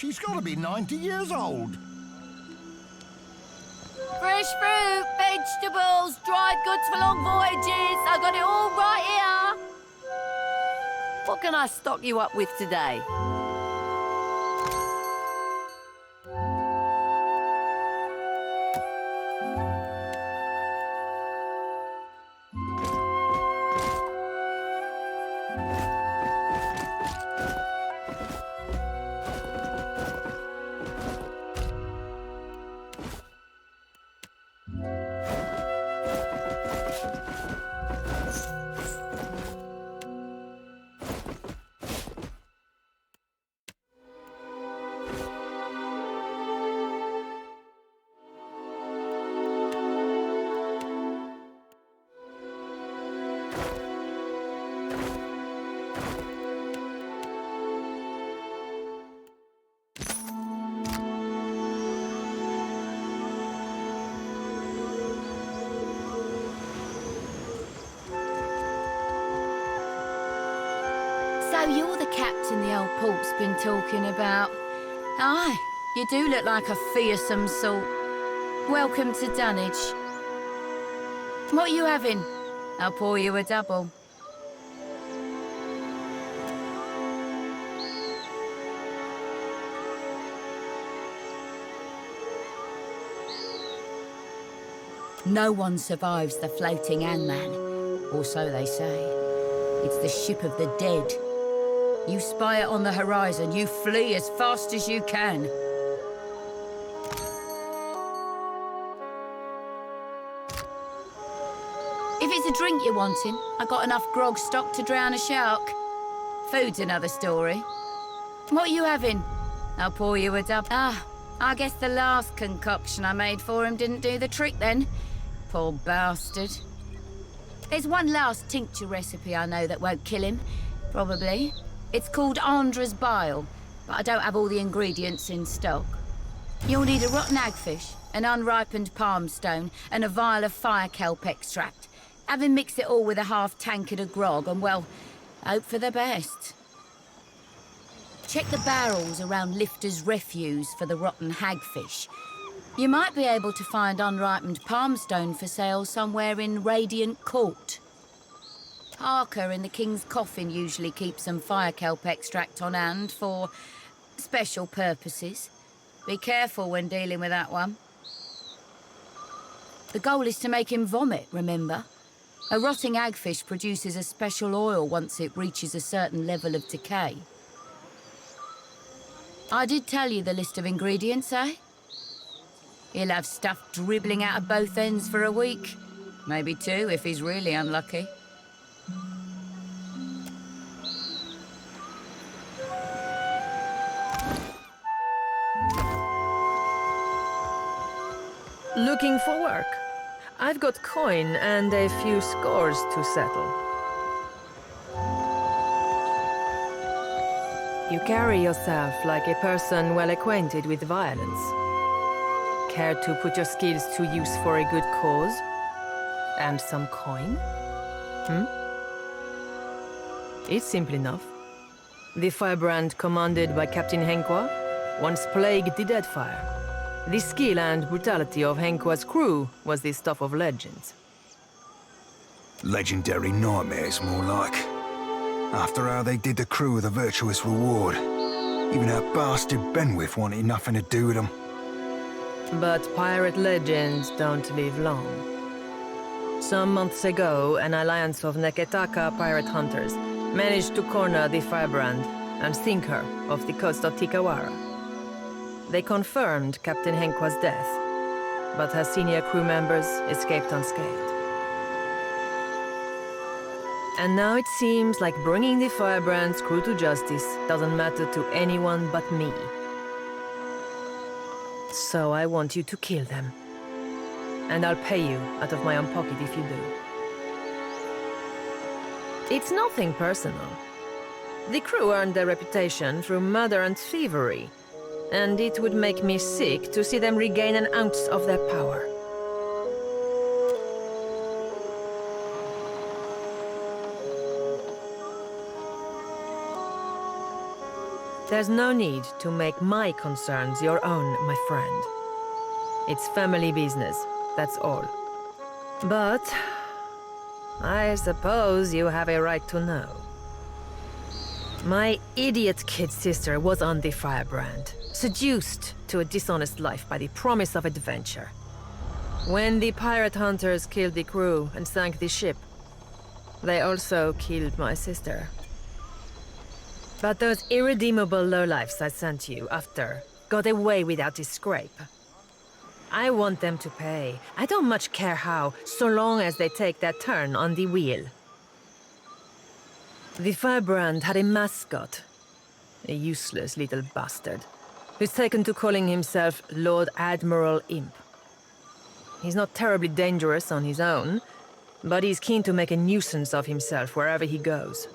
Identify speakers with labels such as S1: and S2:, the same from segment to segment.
S1: She's got to be 90 years old.
S2: Fresh fruit, vegetables, dried goods for long voyages. I got it all right here. What can I stock you up with today? So you're the captain the old port's been talking about. Aye, you do look like a fearsome sort. Welcome to Dunnage. What are you having? I'll pour you a double. No one survives the floating Angman, or so they say. It's the ship of the dead. You spy it on the horizon, you flee as fast as you can. If it's a drink you're wanting, I got enough grog stock to drown a shark. Food's another story. What are you having? I'll pour you a double. Ah, I guess the last concoction I made for him didn't do the trick then. Poor bastard. There's one last tincture recipe I know that won't kill him, probably. It's called Andra's Bile, but I don't have all the ingredients in stock. You'll need a rotten hagfish, an unripened palm stone, and a vial of fire kelp extract. Have him mix it all with a half tankard of grog, and well, hope for the best. Check the barrels around Lifter's Refuse for the rotten hagfish. You might be able to find unripened palm stone for sale somewhere in Radiant Court. Harker in the King's Coffin usually keeps some fire kelp extract on hand for special purposes. Be careful when dealing with that one. The goal is to make him vomit, remember? A rotting hagfish produces a special oil once it reaches a certain level of decay. I did tell you the list of ingredients, eh? He'll have stuff dribbling out of both ends for a week. Maybe two if he's really unlucky.
S3: Looking for work. I've got coin and a few scores to settle. You carry yourself like a person well acquainted with violence. Care to put your skills to use for a good cause? And some coin? It's simple enough. The firebrand commanded by Captain Henqua once plagued the Deadfire. The skill and brutality of Henqua's crew was the stuff of legends.
S4: Legendary nightmares, more like. After how they did the crew with a virtuous reward. Even that bastard Benwith wanted nothing to do with them.
S3: But pirate legends don't live long. Some months ago, an alliance of Neketaka pirate hunters managed to corner the firebrand and sink her off the coast of Tikawara. They confirmed Captain Henqua's death, but her senior crew members escaped unscathed. And now it seems like bringing the firebrand's crew to justice doesn't matter to anyone but me. So I want you to kill them. And I'll pay you out of my own pocket if you do. It's nothing personal. The crew earned their reputation through murder and thievery, and it would make me sick to see them regain an ounce of their power. There's no need to make my concerns your own, my friend. It's family business, that's all. But I suppose you have a right to know. My idiot kid sister was on the Firebrand, seduced to a dishonest life by the promise of adventure. When the pirate hunters killed the crew and sank the ship, they also killed my sister. But those irredeemable lowlifes I sent you after got away without a scrape. I want them to pay. I don't much care how, so long as they take their turn on the wheel. The Firebrand had a mascot, a useless little bastard, who's taken to calling himself Lord Admiral Imp. He's not terribly dangerous on his own, but he's keen to make a nuisance of himself wherever he goes.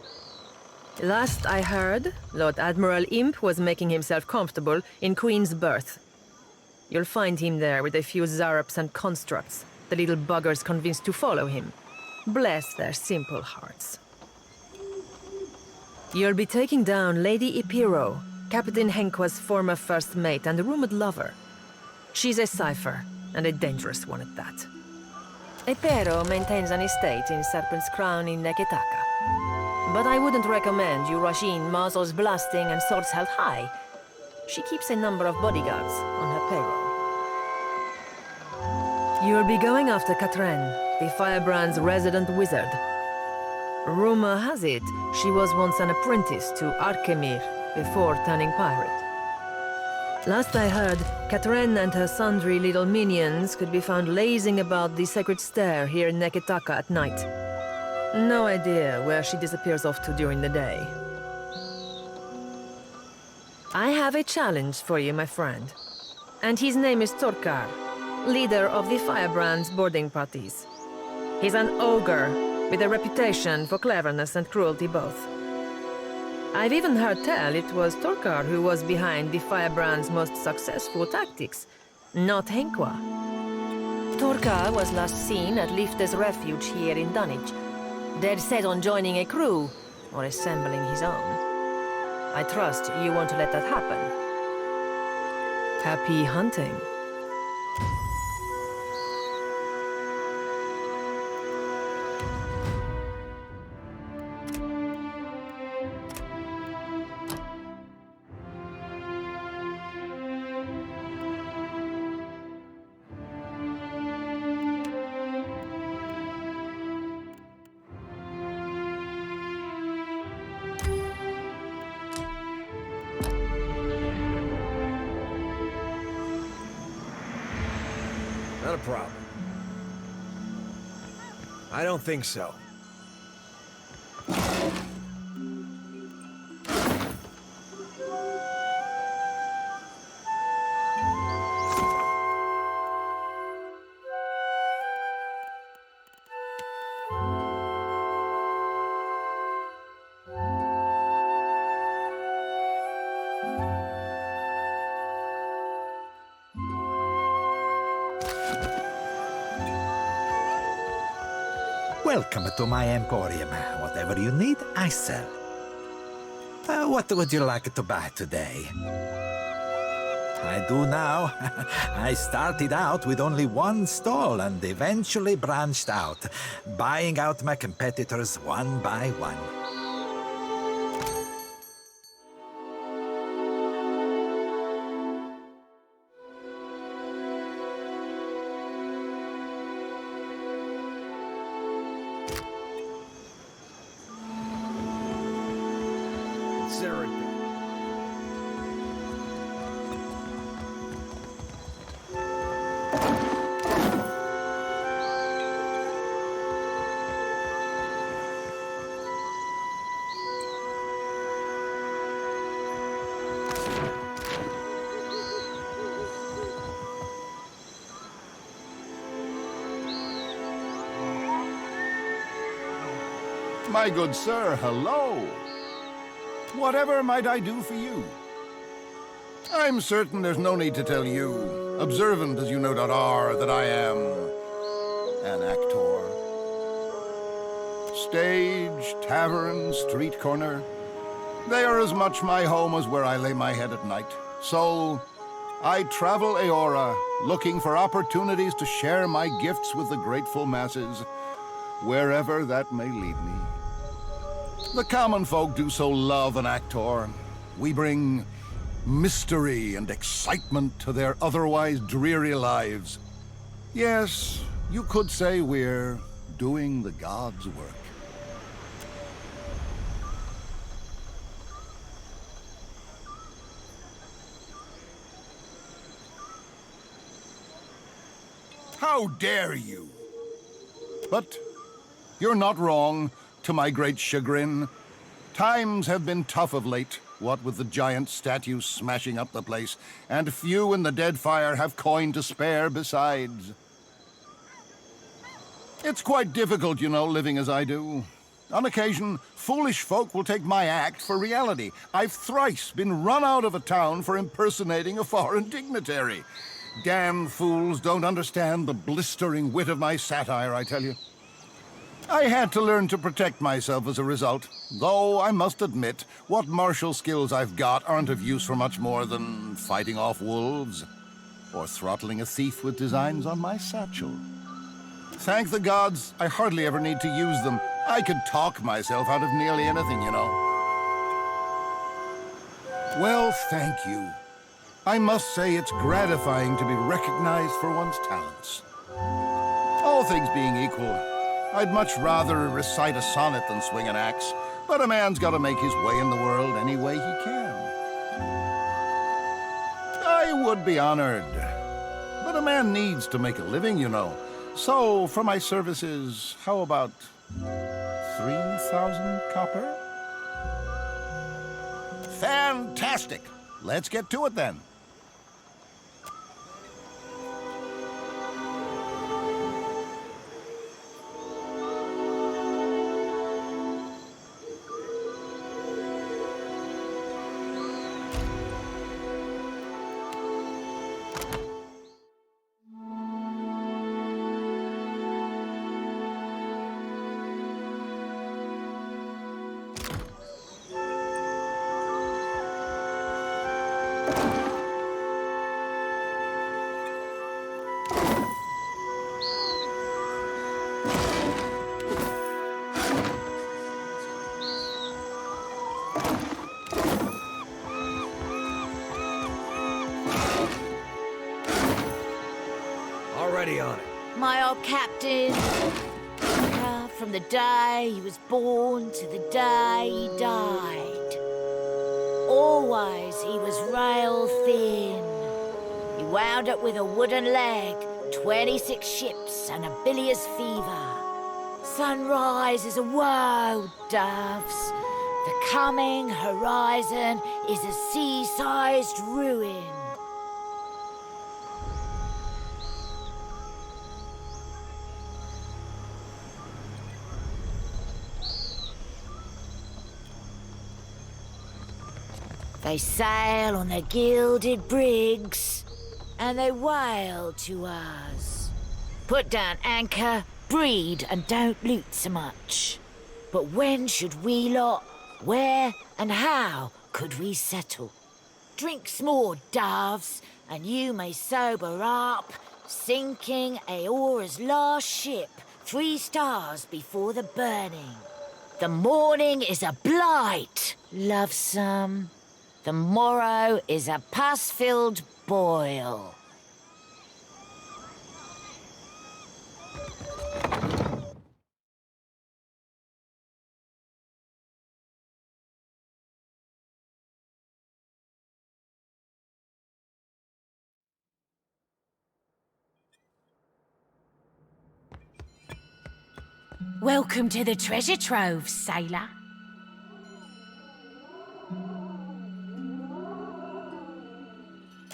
S3: Last I heard, Lord Admiral Imp was making himself comfortable in Queen's Berth. You'll find him there with a few Zarops and constructs, the little buggers convinced to follow him. Bless their simple hearts. You'll be taking down Lady Ipiro, Captain Henqua's former first mate and rumored lover. She's a cipher, and a dangerous one at that. Ipiro maintains an estate in Serpent's Crown in Neketaka. But I wouldn't recommend you rush in muzzles blasting and swords held high. She keeps a number of bodyguards on her payroll. You'll be going after Katren, the Firebrand's resident wizard. Rumor has it, she was once an apprentice to Arkemir before turning pirate. Last I heard, Katren and her sundry little minions could be found lazing about the sacred stair here in Neketaka at night. No idea where she disappears off to during the day. I have a challenge for you, my friend. And his name is Torkar, leader of the Firebrand's boarding parties. He's an ogre, with a reputation for cleverness and cruelty both. I've even heard tell it was Torkar who was behind the Firebrand's most successful tactics, not Henqua. Torkar was last seen at Lifte's refuge here in Dunnage, dead set on joining a crew, or assembling his own. I trust you won't let that happen. Happy hunting.
S5: Not a problem. I don't think so.
S1: Welcome to my emporium. Whatever you need, I sell. What would you like to buy today? I do now. I started out with only one stall and eventually branched out, buying out my competitors one by one.
S6: My good sir, hello. Whatever might I do for you? I'm certain there's no need to tell you, observant as you no doubt are, that I am an actor. Stage, tavern, street corner, They are as much my home as where I lay my head at night. So, I travel Aora, looking for opportunities to share my gifts with the grateful masses, wherever that may lead me. The common folk do so love an actor. We bring mystery and excitement to their otherwise dreary lives. Yes, you could say we're doing the gods' work. How dare you? But you're not wrong, to my great chagrin. Times have been tough of late, what with the giant statues smashing up the place, and few in the Deadfire have coin to spare besides. It's quite difficult, you know, living as I do. On occasion, foolish folk will take my act for reality. I've thrice been run out of a town for impersonating a foreign dignitary. Damn fools don't understand the blistering wit of my satire, I tell you. I had to learn to protect myself as a result, though I must admit, what martial skills I've got aren't of use for much more than fighting off wolves, or throttling a thief with designs on my satchel. Thank the gods, I hardly ever need to use them. I could talk myself out of nearly anything, you know. Well, thank you. I must say it's gratifying to be recognized for one's talents. All things being equal, I'd much rather recite a sonnet than swing an axe, but a man's got to make his way in the world any way he can. I would be honored, but a man needs to make a living, you know. So, for my services, how about 3,000 copper? Fantastic! Let's get to it then.
S5: Already on it.
S2: My old captain, from the day he was born to the day he died. Always he was rail thin. He wound up with a wooden leg, 26 ships and a bilious fever. Sunrise is a woe, doves. The coming horizon is a sea-sized ruin. They sail on their gilded brigs, and they wail to us. Put down anchor, breed, and don't loot so much. But when should we lot, where and how could we settle? Drink more, doves, and you may sober up, sinking Aora's last ship 3 stars before the burning. The morning is a blight, lovesome. The morrow is a pus-filled boil. Welcome to the treasure trove, sailor.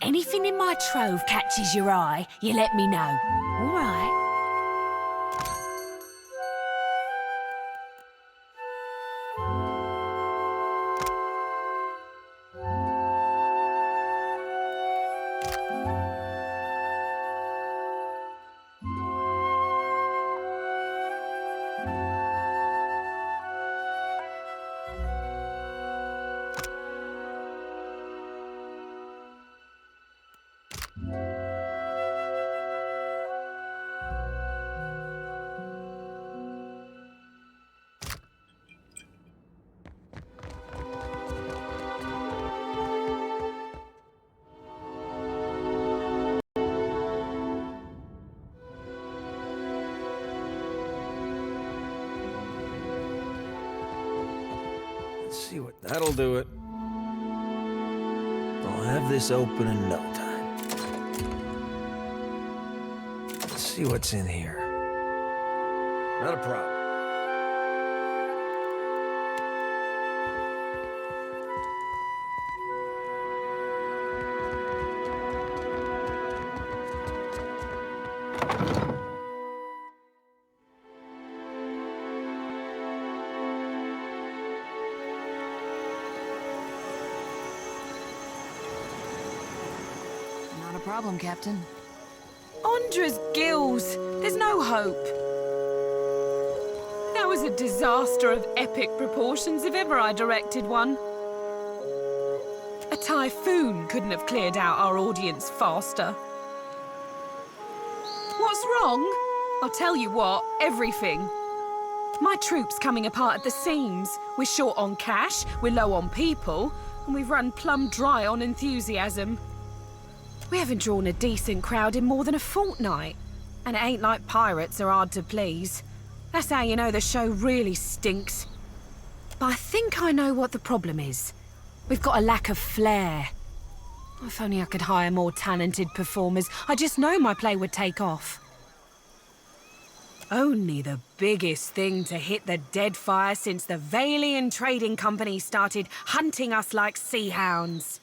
S2: Anything in my trove catches your eye, you let me know. All right.
S5: see what... That'll do it. I'll have this open in no time. Let's see what's in here. Not a problem.
S2: Not a problem, Captain.
S7: Andra's gills! There's no hope. That was a disaster of epic proportions if ever I directed one. A typhoon couldn't have cleared out our audience faster. What's wrong? I'll tell you what, everything. My troop's coming apart at the seams. We're short on cash, we're low on people, and we've run plumb dry on enthusiasm. We haven't drawn a decent crowd in more than a fortnight. And it ain't like pirates are hard to please. That's how you know the show really stinks. But I think I know what the problem is. We've got a lack of flair. If only I could hire more talented performers, I just know my play would take off. Only the biggest thing to hit the Deadfire since the Valian Trading Company started hunting us like sea hounds.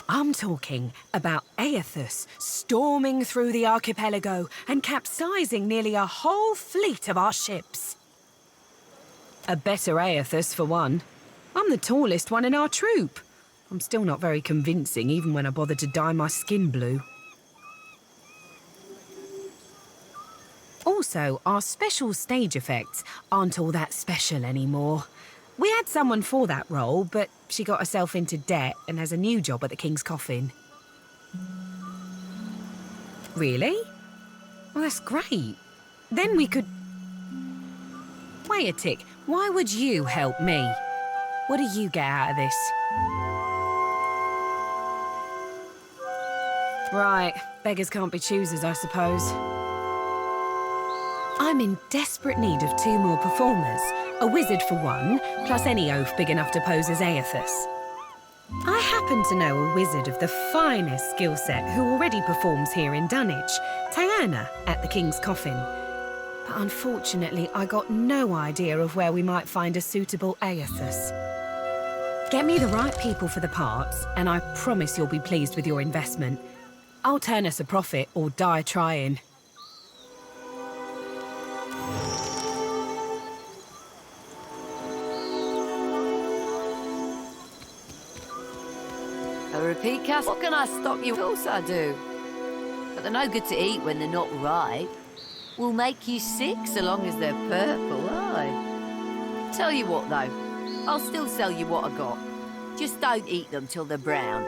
S7: I'm talking about Aethus storming through the archipelago and capsizing nearly a whole fleet of our ships. A better Aethus, for one. I'm the tallest one in our troop. I'm still not very convincing, even when I bother to dye my skin blue. Also, our special stage effects aren't all that special anymore. We had someone for that role, but she got herself into debt and has a new job at the King's Coffin. Really? Well, that's great. Then we could... Wait a tick. Why would you help me? What do you get out of this? Right. Beggars can't be choosers, I suppose. I'm in desperate need of 2 more performers. A wizard for one, plus any oaf big enough to pose as Aethus. I happen to know a wizard of the finest skill set who already performs here in Dunnage, Diana, at the King's Coffin. But unfortunately, I got no idea of where we might find a suitable Aethus. Get me the right people for the parts, and I promise you'll be pleased with your investment. I'll turn us a profit or die trying.
S8: A repeat cast? What can I stop you? Of course I do. But they're no good to eat when they're not right. Will make you sick so long as they're purple, aye. Tell you what, though. I'll still sell you what I got. Just don't eat them till they're brown.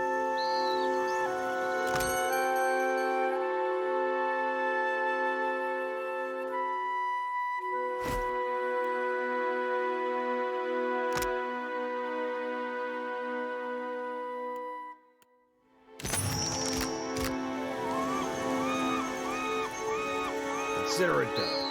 S5: Consider it done.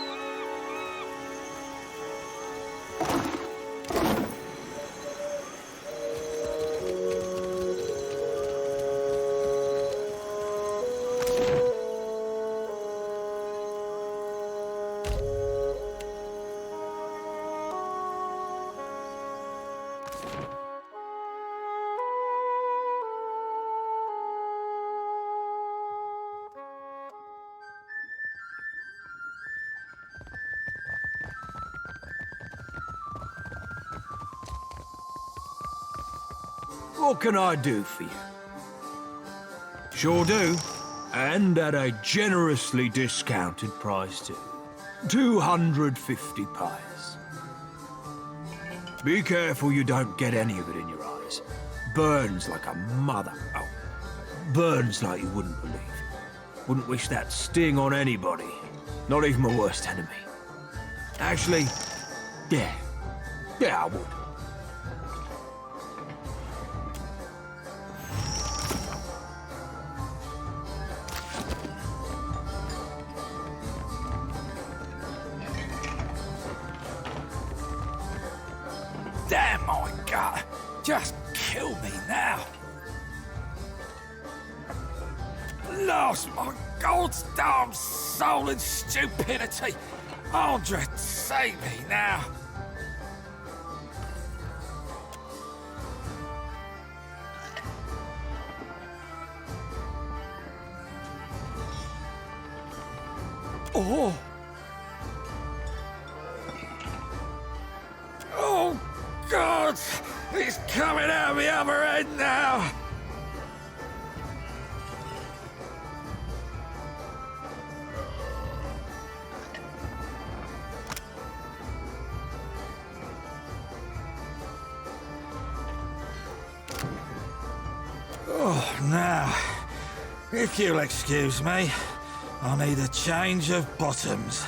S5: What can I do for you?
S9: Sure do. And at a generously discounted price too. 250 pies. Be careful you don't get any of it in your eyes. Burns like a mother. Oh, burns like you wouldn't believe. Wouldn't wish that sting on anybody. Not even my worst enemy. Actually, yeah, I would.
S5: Damn!
S1: my God. Just kill me now. Lost my God's damn soul in stupidity. Andra, save me now. Oh. Oh, God! He's coming out the other end now! Oh, now, if you'll excuse me, I need a change of bottoms.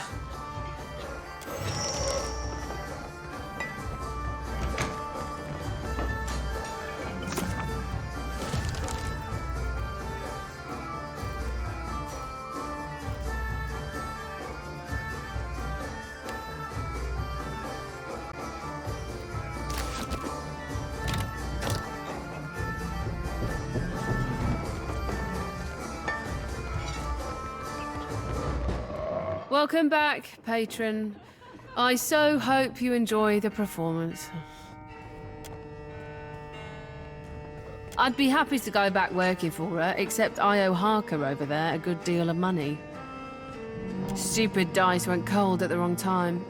S10: Welcome back, patron. I so hope you enjoy the performance. I'd be happy to go back working for her, except I owe Harker over there a good deal of money. Stupid dice went cold at the wrong time.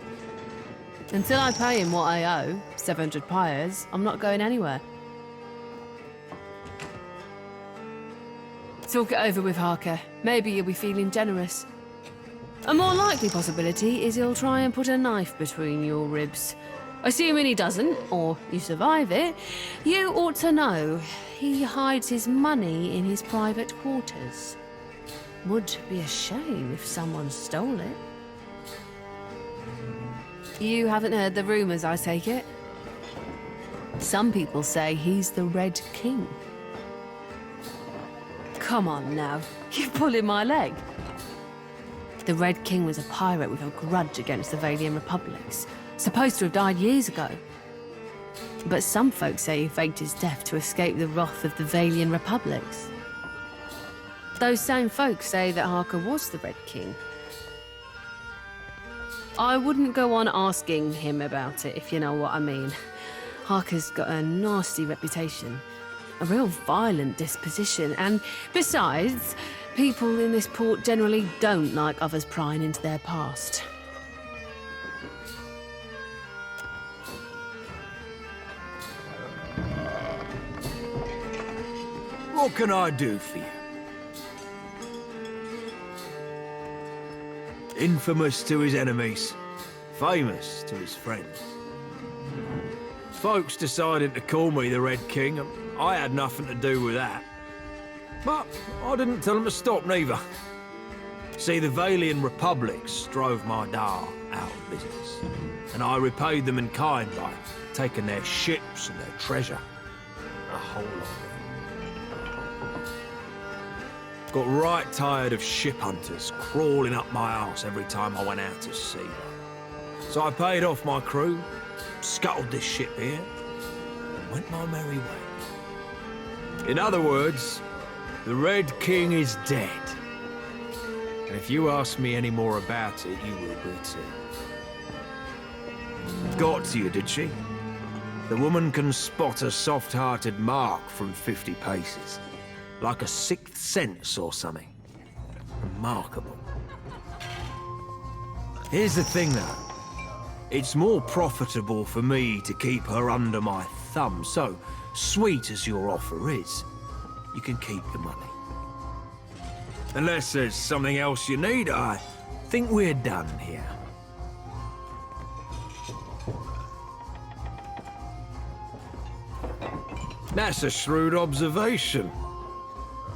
S10: Until I pay him what I owe, 700 pyres, I'm not going anywhere. Talk it over with Harker. Maybe you'll be feeling generous. A more likely possibility is he'll try and put a knife between your ribs. Assuming he doesn't, or you survive it, you ought to know he hides his money in his private quarters. Would be a shame if someone stole it. You haven't heard the rumours, I take it? Some people say he's the Red King. Come on now, you're pulling my leg. The Red King was a pirate with a grudge against the Valian Republics, supposed to have died years ago. But some folks say he faked his death to escape the wrath of the Valian Republics. Those same folks say that Harker was the Red King. I wouldn't go on asking him about it, if you know what I mean. Harker's got a nasty reputation, a real violent disposition, and besides, people in this port generally don't like others prying into their past.
S9: What can I do for you? Infamous to his enemies, famous to his friends. Folks decided to call me the Red King, and I had nothing to do with that. But I didn't tell them to stop neither. See, the Valian Republics drove my Dar out of business, and I repaid them in kind by taking their ships and their treasure. A whole lot of it. Got right tired of ship hunters crawling up my arse every time I went out to sea. So I paid off my crew, scuttled this ship here, and went my merry way. In other words, the Red King is dead. And if you ask me any more about it, you will be too. Got to you, did she? The woman can spot a soft-hearted mark from 50 paces. Like a sixth sense or something. Remarkable. Here's the thing, though. It's more profitable for me to keep her under my thumb, so sweet as your offer is, you can keep your money. Unless there's something else you need, I think we're done here. That's a shrewd observation.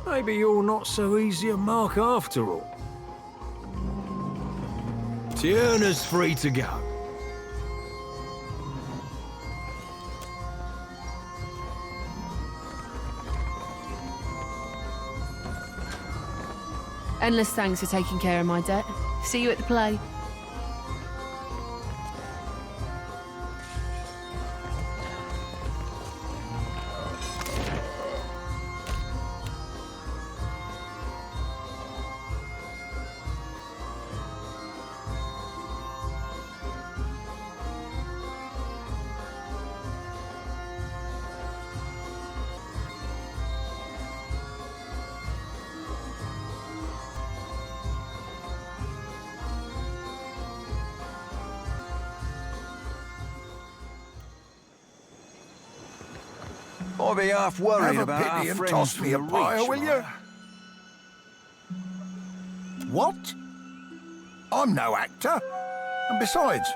S9: Maybe you're not so easy a mark after all. Tierna's free to go.
S10: Endless thanks for taking care of my debt. See you at the play.
S4: I'll be half worried about
S6: Have a
S4: our
S6: pity and
S4: friends
S6: toss
S4: from
S6: me a
S4: the
S6: pie,
S4: Reach,
S6: will
S4: right?
S6: you? What? I'm no actor. And besides,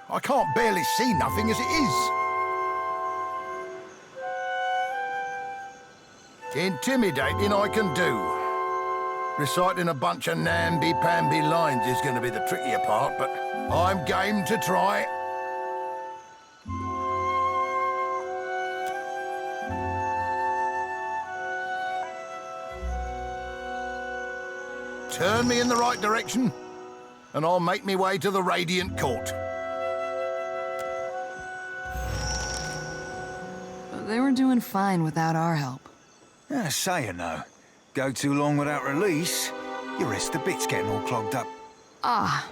S6: I can't barely see nothing as it is. Intimidating I can do. Reciting a bunch of namby-pamby lines is going to be the trickier part, but I'm game to try. Turn me in the right direction, and I'll make me way to the Radiant Court.
S11: They were doing fine without our help.
S4: Yeah, saying though, go too long without release, your wrist to bits getting all clogged up.
S11: Ah,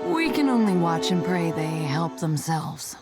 S11: we can only watch and pray they help themselves.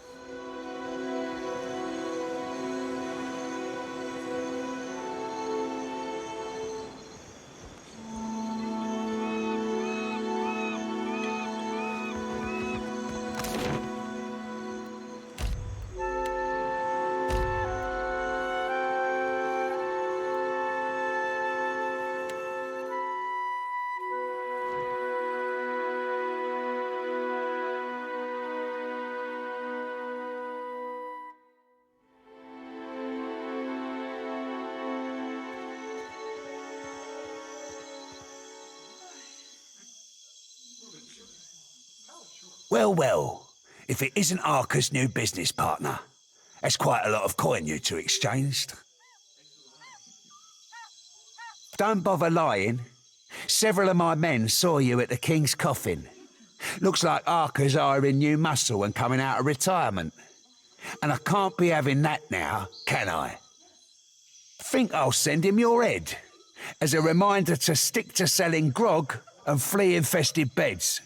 S12: Well, well, if it isn't Arca's new business partner, that's quite a lot of coin you two exchanged. Don't bother lying. Several of my men saw you at the King's coffin. Looks like Arca's hiring new muscle and coming out of retirement. And I can't be having that now, can I? Think I'll send him your head, as a reminder to stick to selling grog and flea-infested beds.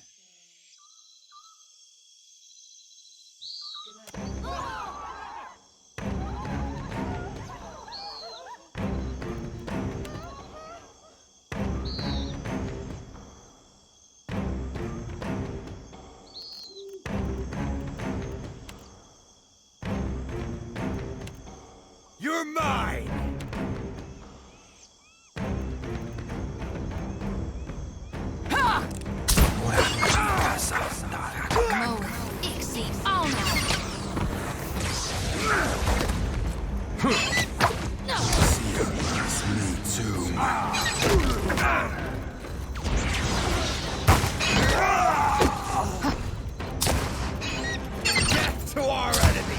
S12: You're mine!
S2: Ha! Mo, Ixie,
S4: Me too.
S12: Death to our enemies!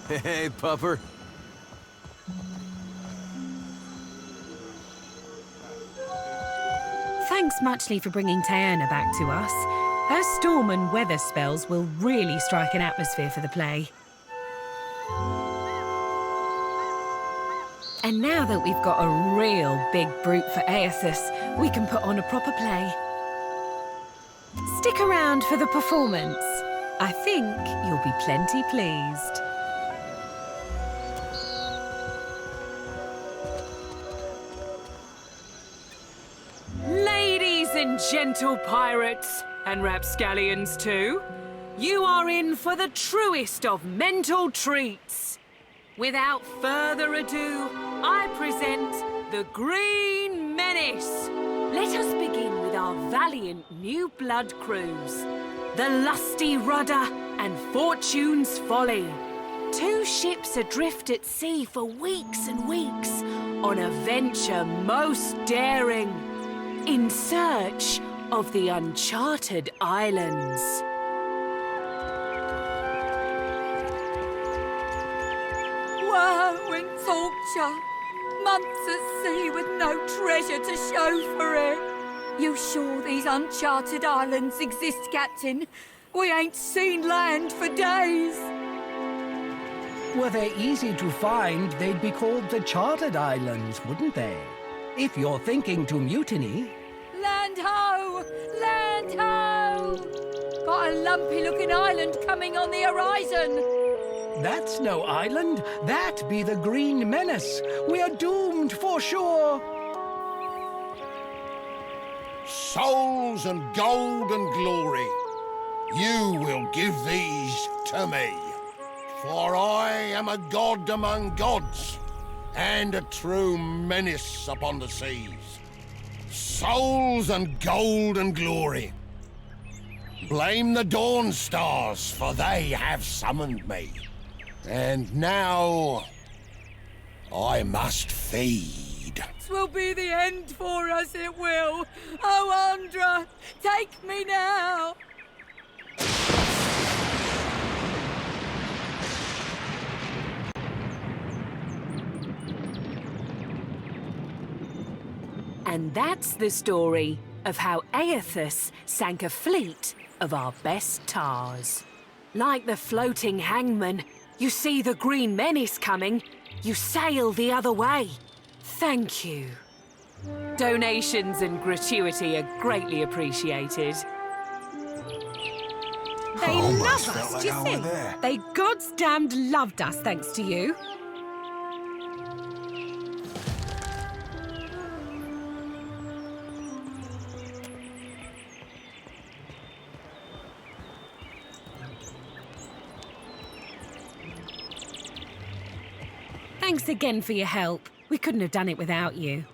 S5: Hey, pupper.
S7: Thanks muchly for bringing Taerna back to us. Her storm and weather spells will really strike an atmosphere for the play. And now that we've got a real big brute for Aethys, we can put on a proper play. Stick around for the performance. I think you'll be plenty pleased. Ladies and gentle pirates, and rapscallions too, you are in for the truest of mental treats. Without further ado, I present the Green Menace. Let us begin with our valiant new blood crews, the Lusty Rudder and Fortune's Folly. 2 ships adrift at sea for weeks and weeks on a venture most daring, in search of the uncharted islands.
S2: Woe and torture. Months at sea with no treasure to show for it. You sure these uncharted islands exist, Captain? We ain't seen land for days.
S13: Were they easy to find, they'd be called the Chartered Islands, wouldn't they? If you're thinking to mutiny...
S2: Land ho! Land ho! Got a lumpy-looking island coming on the horizon.
S13: That's no island. That be the Green Menace. We are doomed for sure.
S6: Souls and gold and glory, you will give these to me. For I am a god among gods, and a true menace upon the seas. Souls and gold and glory. Blame the Dawn Stars, for they have summoned me. And now, I must feed.
S2: Twill be the end for us, it will. Oh, Andra, take me now.
S7: And that's the story of how Aethys sank a fleet of our best tars. Like the floating hangman, you see the Green Menace coming, you sail the other way. Thank you. Donations and gratuity are greatly appreciated. They love us, do you think? They gods damned loved us thanks to you. Thanks again for your help. We couldn't have done it without you.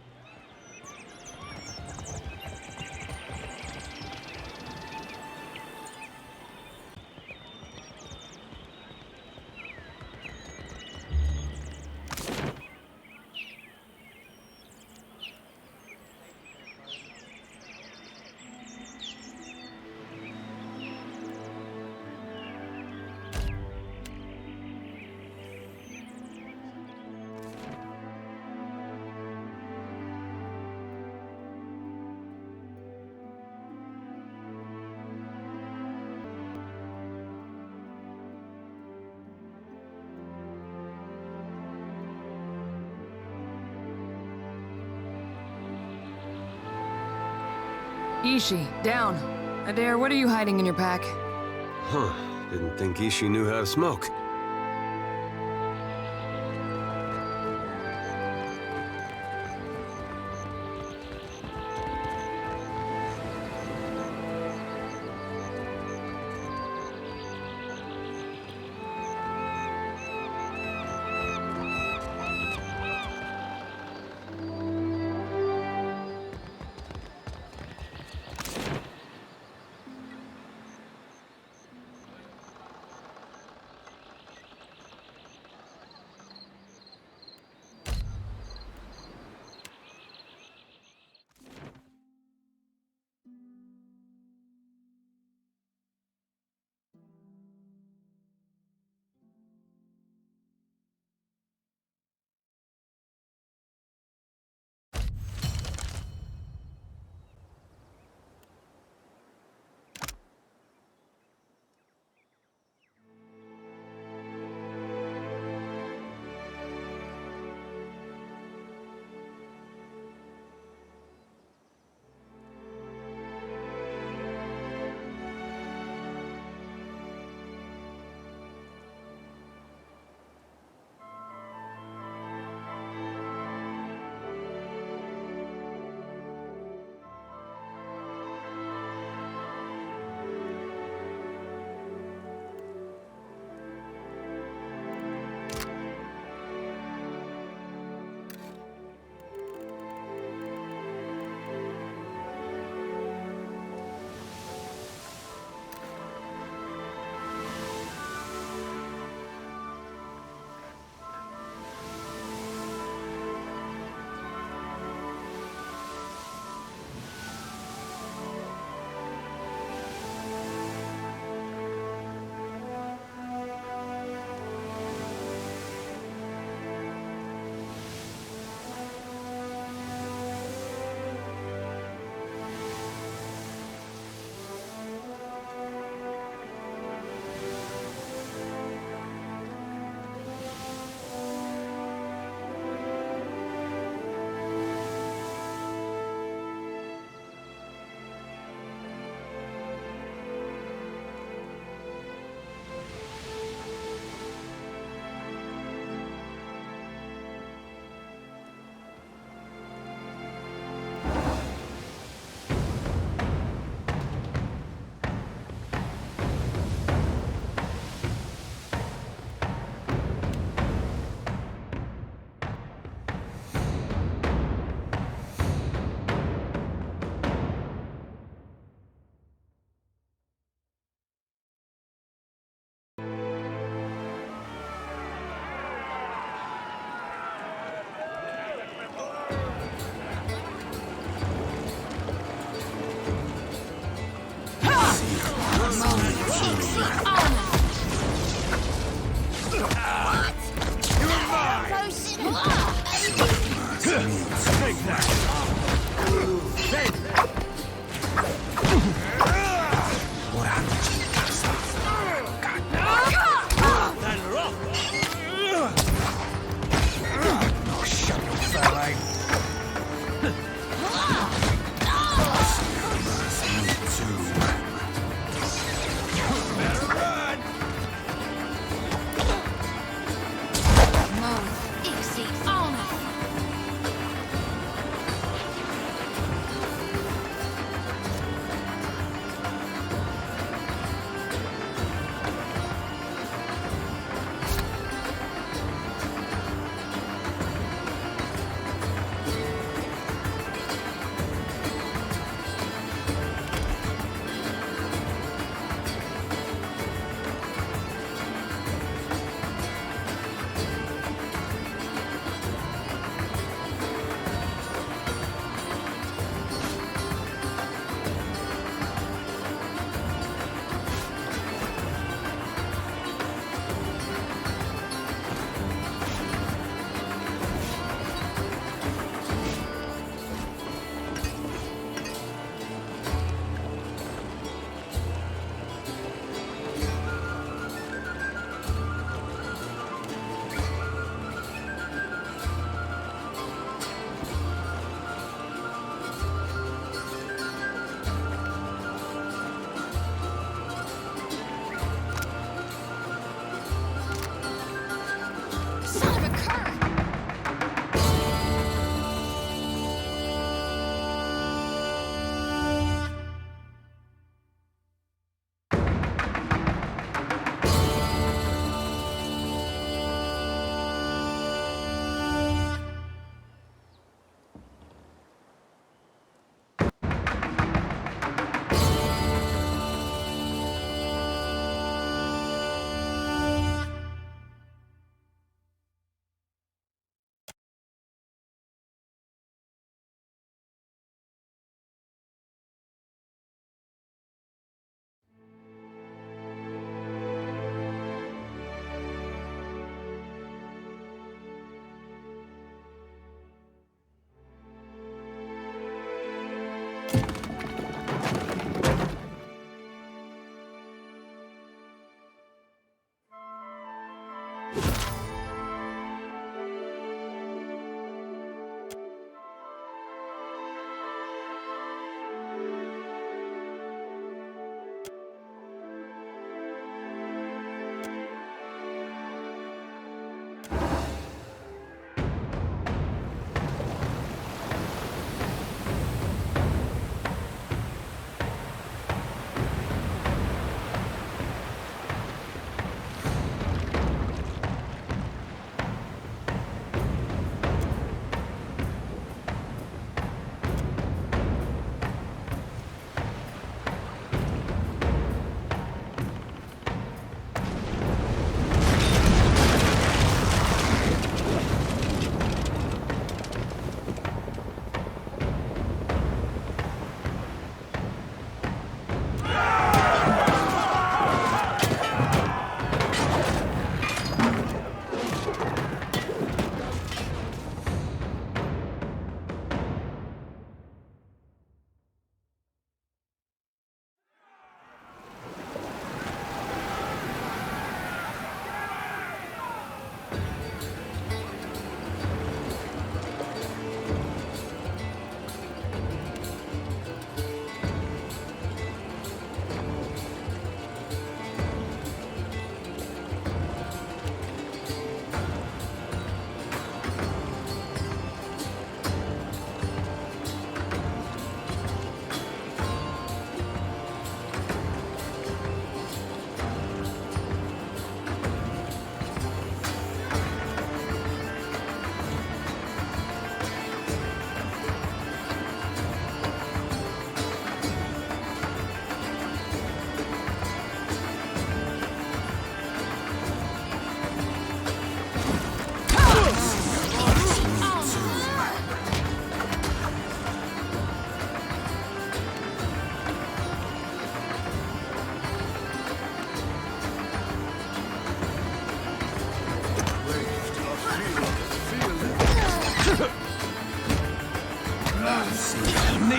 S11: Ishi, down. Adair, what are you hiding in your pack?
S5: Huh. Didn't think Ishi knew how to smoke.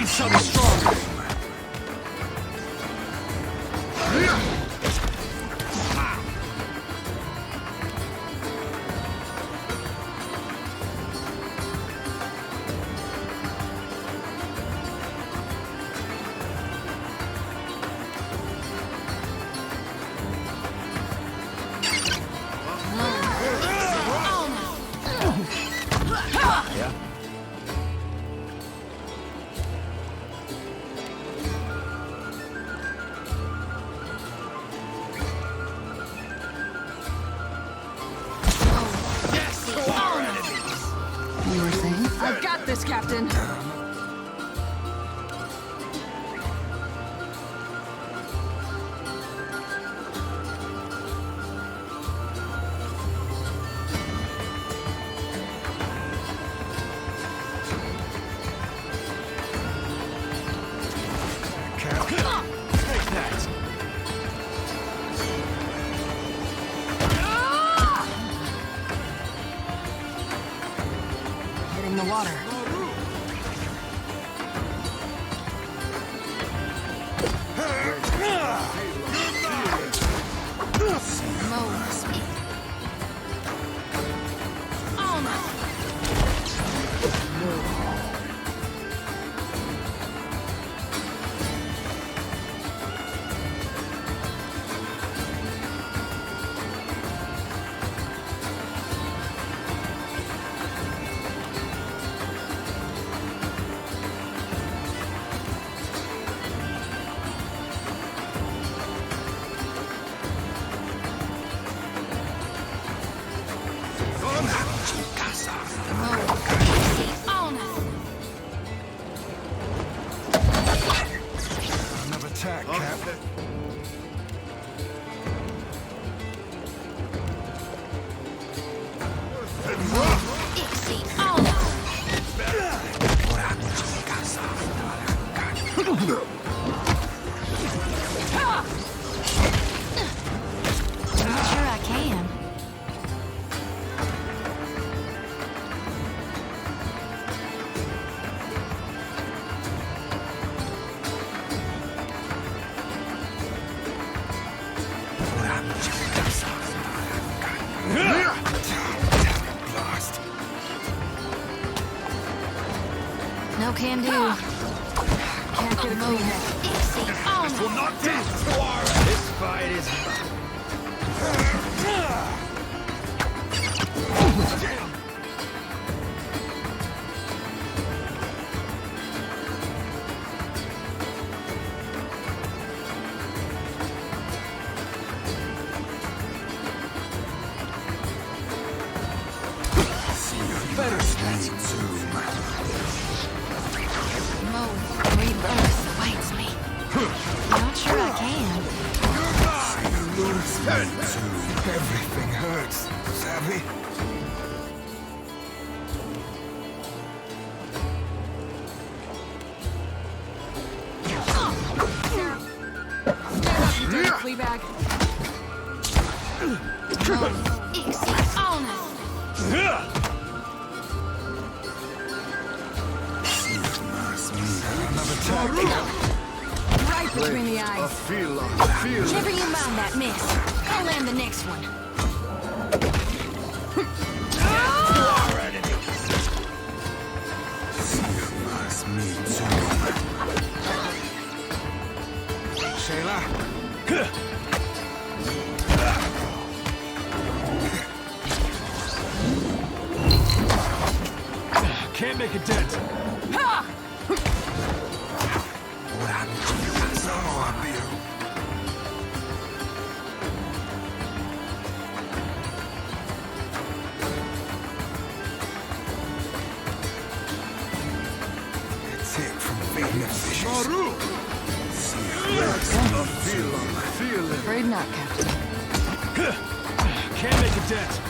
S5: shall be strong.
S11: You were saying? I've got this, Captain. Hitting the water.
S4: Another attack, Cap.
S11: Not sure I can. No can do. Can't get a clean head.
S5: This will not do. This fight is mine.
S4: Better speed soon.
S11: Rebirth awaits me. Not sure I can.
S4: Everything hurts, savvy?
S11: Stand up, you dirty flea bag. Right between the eyes. Never you mind that miss. I'll land the next one.
S5: Can't make a dent.
S11: Ha! Afraid not, Captain.
S5: Can't make a dent.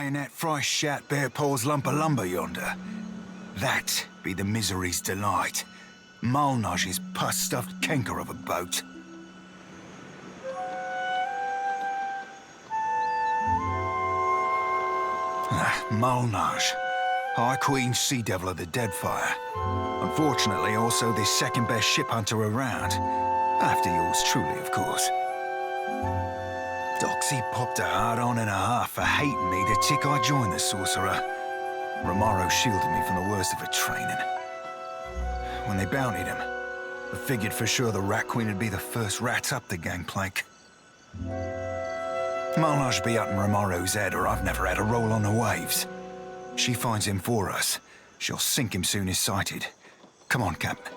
S4: lying that fresh shat bare paws lump of lumber yonder. That be the misery's delight. Malnage's pus-stuffed canker of a boat. Malnage, High Queen Sea Devil of the Deadfire. Unfortunately, also the second best ship hunter around. After yours truly, of course. Doxy popped a hard-on and a half for hating me the tick I joined the sorcerer. Romaro shielded me from the worst of her training. When they bountied him, I figured for sure the Rat Queen would be the first rat up the gangplank. Malnage be up in Romaro's head, or I've never had a roll on the waves. She finds him for us. She'll sink him soon as sighted. Come on, Captain.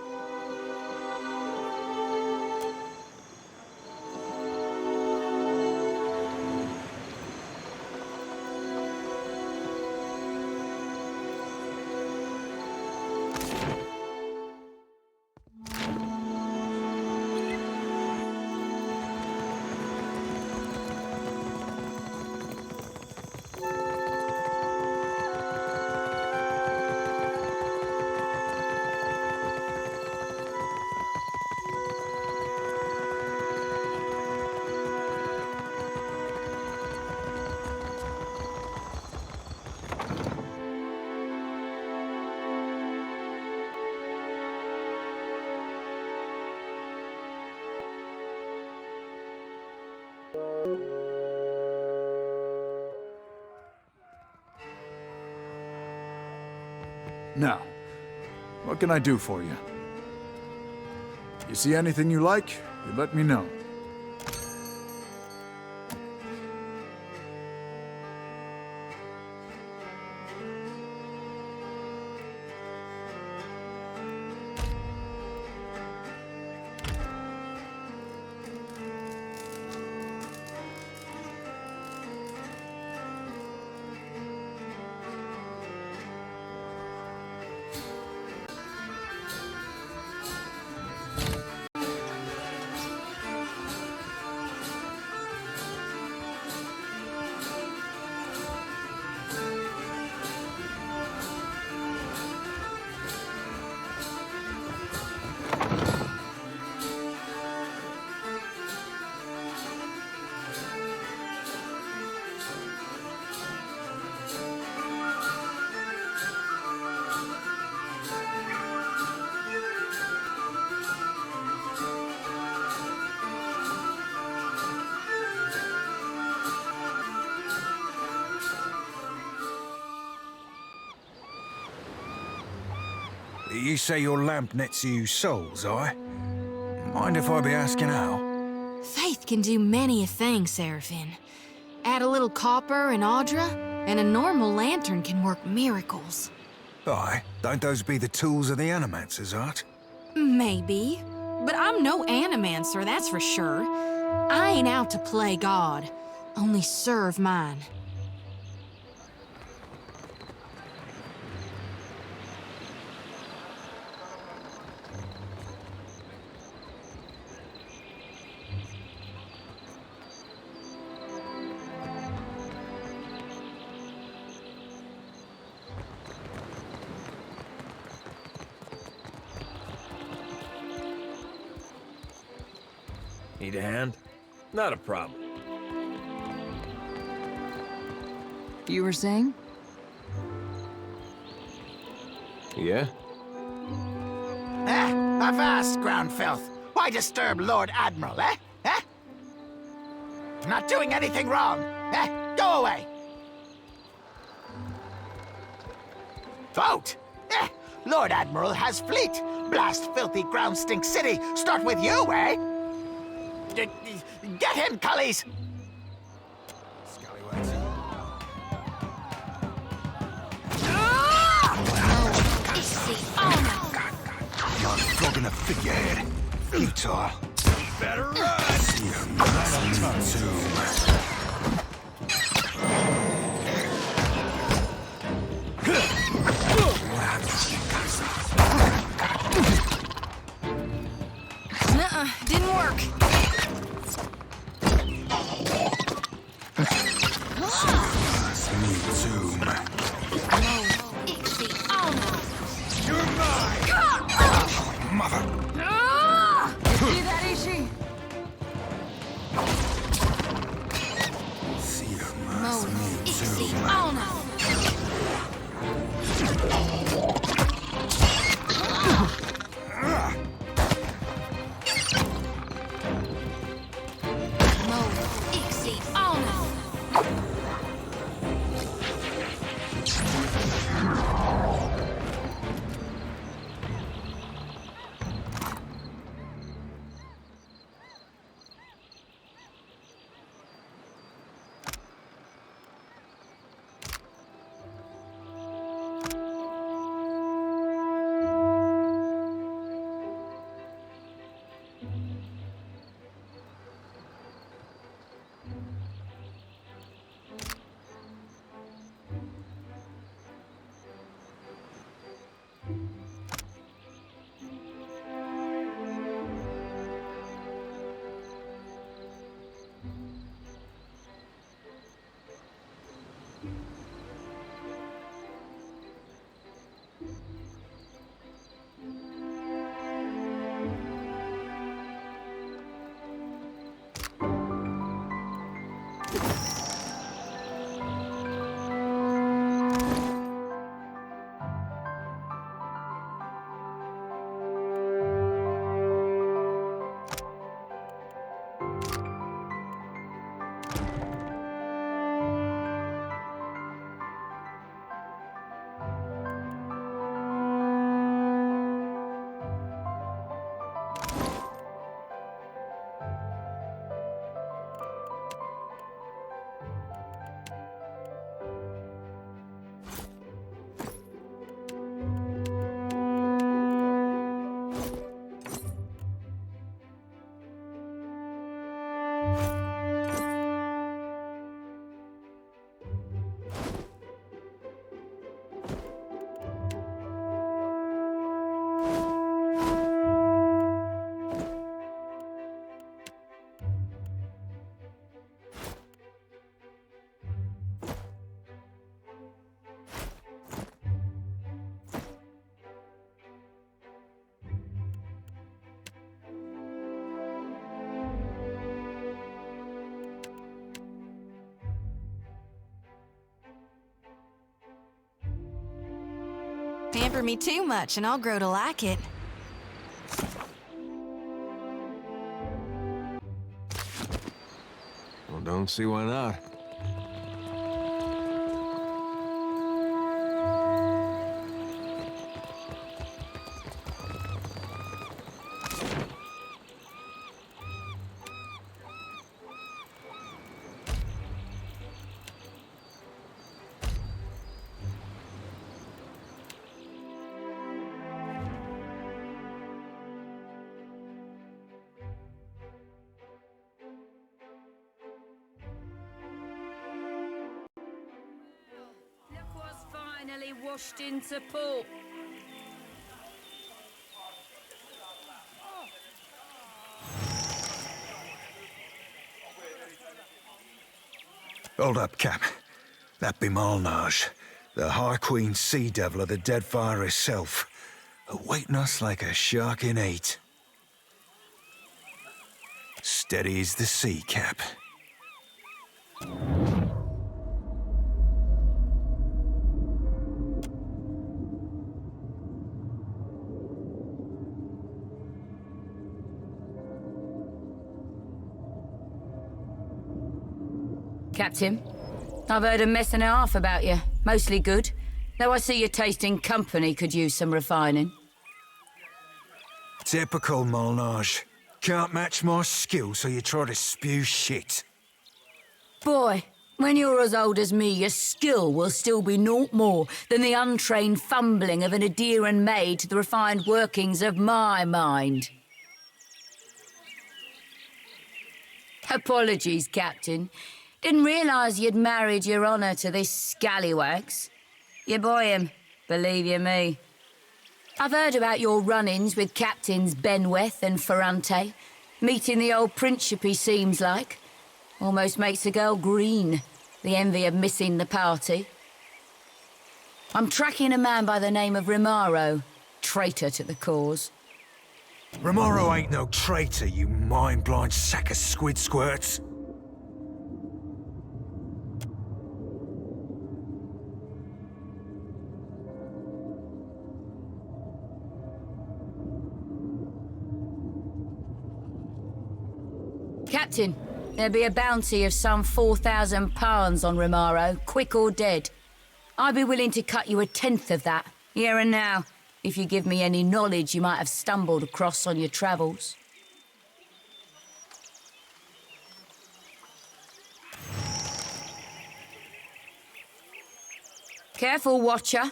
S14: Now, what can I do for you? You see anything you like, you let me know.
S4: You say your lamp nets you souls, aye? Mind if I be asking how?
S11: Faith can do many a thing, Seraphine. Add a little copper and Andra, and a normal lantern can work miracles.
S4: Aye, don't those be the tools of the animancers, art?
S11: Maybe. But I'm no animancer, that's for sure. I ain't out to play God, only serve mine.
S5: Need a hand? Not a problem.
S15: You were saying?
S5: Yeah?
S1: Avast, ground filth! Why disturb Lord Admiral, eh? Eh? Not doing anything wrong, eh? Go away! Vote! Eh? Lord Admiral has fleet! Blast filthy ground stink city! Start with you, eh? Get him, cullies!
S4: Scallywags. You're flogging a figurehead. Futile.
S5: Better run!
S11: Nuh-uh, didn't work.
S4: tomb.
S7: You're mine!
S4: Mother!
S7: See that, Ishi?
S11: Pamper me too much and I'll grow to like it.
S5: Well, don't see why not.
S2: Finally washed into port.
S4: Hold up, Cap. That be Dunnage, the High Queen Sea Devil of the Deadfire herself, awaiting us like a shark in hate. Steady as the sea, Cap.
S2: Captain, I've heard a mess and a half about you. Mostly good. Though I see your tasting company could use some refining.
S4: Typical Dunnage. Can't match my skill, so you try to spew shit.
S2: Boy, when you're as old as me, your skill will still be naught more than the untrained fumbling of an adherent maid to the refined workings of my mind. Apologies, Captain. Didn't realise you'd married your honour to this scallywags. You boy him, believe you me. I've heard about your run-ins with Captains Benweth and Ferrante. Meeting the old Principe seems like. Almost makes a girl green. The envy of missing the party. I'm tracking a man by the name of Rimaro, traitor to the cause.
S9: Romaro ain't no traitor, you mind-blind sack of squid squirts.
S2: Captain, there'll be a bounty of some 4,000 pounds on Rimaro, quick or dead. I'd be willing to cut you 1/10 of that, here and now, if you give me any knowledge you might have stumbled across on your travels. Careful, Watcher.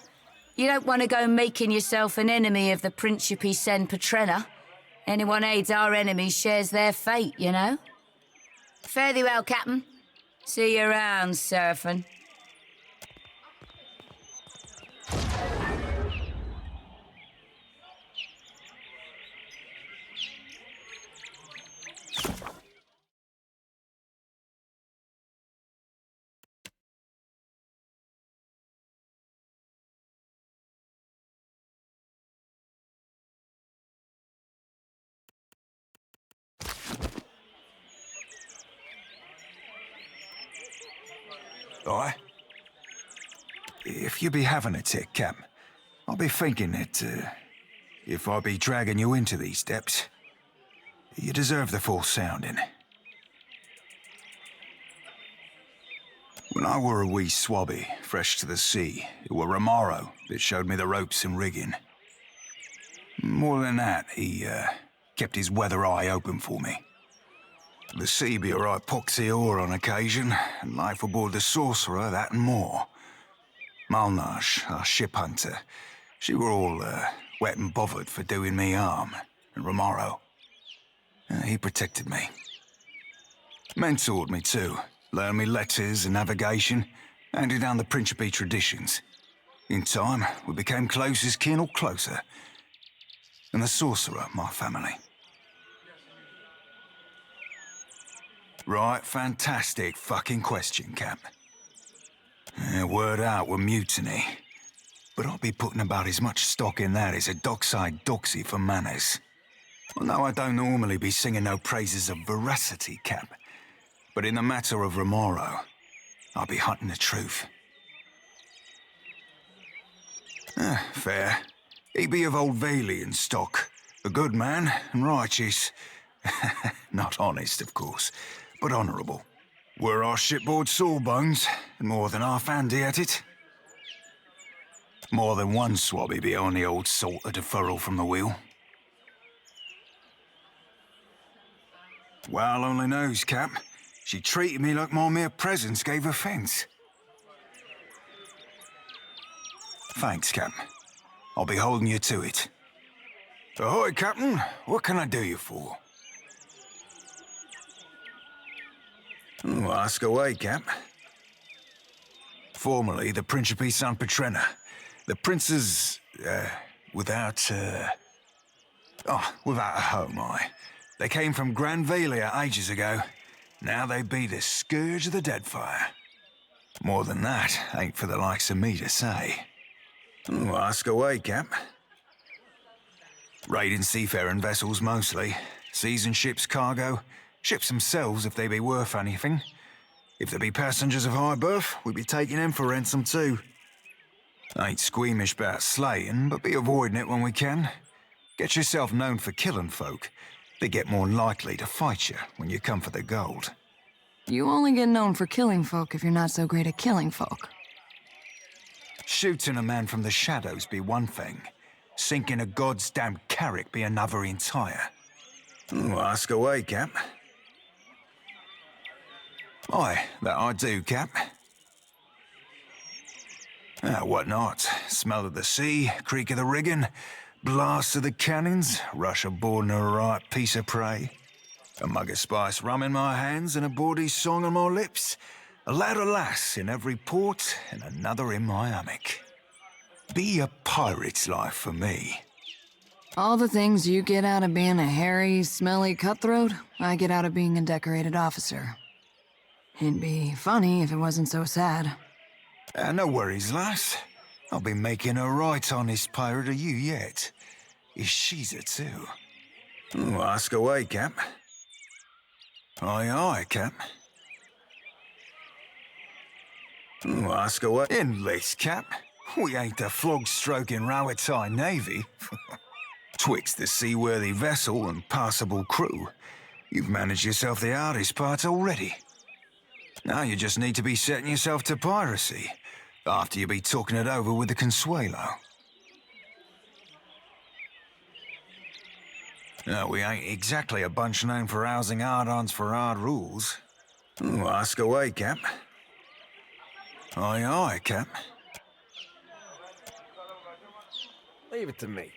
S2: You don't want to go making yourself an enemy of the Principe Sen Petrena. Anyone aids our enemies shares their fate, you know? Fare thee well, Captain. See you around, Seraphim.
S4: Aye? If you be having a tick, Cap, I'll be thinking that, if I be dragging you into these depths, you deserve the full sounding. When I were a wee swabby, fresh to the sea, it were Romaro that showed me the ropes and rigging. More than that, he, kept his weather eye open for me. The sea be a right poxy ore on occasion, and life aboard the Sorcerer, that and more. Malnage, our ship hunter, she were all, wet and bothered for doing me harm, and Romaro, he protected me. Mentored me too, learned me letters and navigation, handed down the Principe traditions. In time, we became close as kin or closer, and the Sorcerer, my family. Right, fantastic fucking question, Cap. Word out we're mutiny. But I'll be putting about as much stock in that as a dockside doxy for manners. Well, no, I don't normally be singing no praises of veracity, Cap. But in the matter of Romaro, I'll be hunting the truth. Fair. He be of old Valian stock. A good man and righteous. Not honest, of course, but honourable. Were our shipboard sawbones, and more than half handy at it. More than one swabby be on the old salt of deferral from the wheel. Well, only knows, Cap. She treated me like my mere presence gave offence. Thanks, Cap. I'll be holding you to it. Ahoy, Captain. What can I do you for? Ask away, Cap. Formerly the Principe San Petrena. The princes, without a home, They came from Grand Valia ages ago. Now they be the scourge of the Deadfire. More than that, ain't for the likes of me to say. Ask away, Cap. Raiding seafaring vessels mostly. Seasoned ships' cargo. Ships themselves if they be worth anything. If there be passengers of high birth, we be taking them for ransom too. Ain't squeamish about slaying, but be avoiding it when we can. Get yourself known for killing folk. They get more likely to fight you when you come for the gold.
S15: You only get known for killing folk if you're not so great at killing folk.
S4: Shooting a man from the shadows be one thing. Sinking a god's damn carrack be another entire. Ask away, Cap. Aye, that I do, Cap. What not? Smell of the sea, creak of the rigging, blast of the cannons, rush aboard and a right piece of prey. A mug of spice rum in my hands and a bawdy song on my lips. A lad or lass in every port and another in my hammock. Be a pirate's life for me.
S15: All the things you get out of being a hairy, smelly cutthroat, I get out of being a decorated officer. It'd be funny if it wasn't so sad.
S4: No worries, lass. I'll be making a right honest pirate of you yet. Is she's a too. Oh, ask away, Cap. Aye, aye, Cap. Oh, ask away. Endless, Cap. We ain't the flog-stroking Rowettai Navy. Twixt the seaworthy vessel and passable crew, you've managed yourself the hardest part already. Now you just need to be setting yourself to piracy, after you be talking it over with the Consuelo. No, we ain't exactly a bunch known for housing hard-ons for hard rules. Oh, ask away, Cap. Aye, aye, Cap.
S5: Leave it to me.